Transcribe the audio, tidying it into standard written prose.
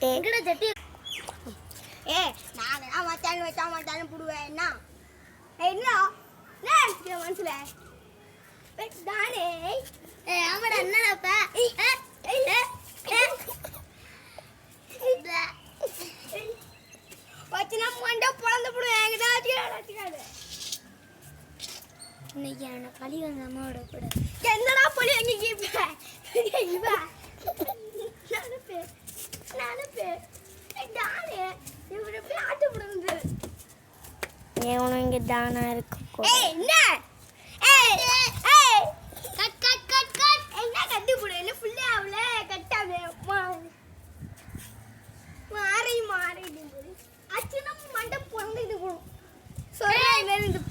ஜட்டி இங்கட ஜட்டி நான் மச்சான் புடுவேன் என்ன மனசுல தானே ஆமாடா என்னடாப்ப வச்சுனா மண்டை பொழந்து போடுவேன் ஏதாச்சும் இன்னைக்கு என்ன பழி வந்த அம்மாவோட கூட என்னடா பழி எங்க கேப்ப நானே தானே இவரு போய் ஆட்டு போடுறது ஏன் இங்க தானா இருக்கு என்ன கட் என்ன கட்டி போடு என்ன ஃபுல்லா அவள கட்டாவே மாறி அச்சுனா மண்டை பொழந்துட்டு போடும் சொல்றேன் இருந்து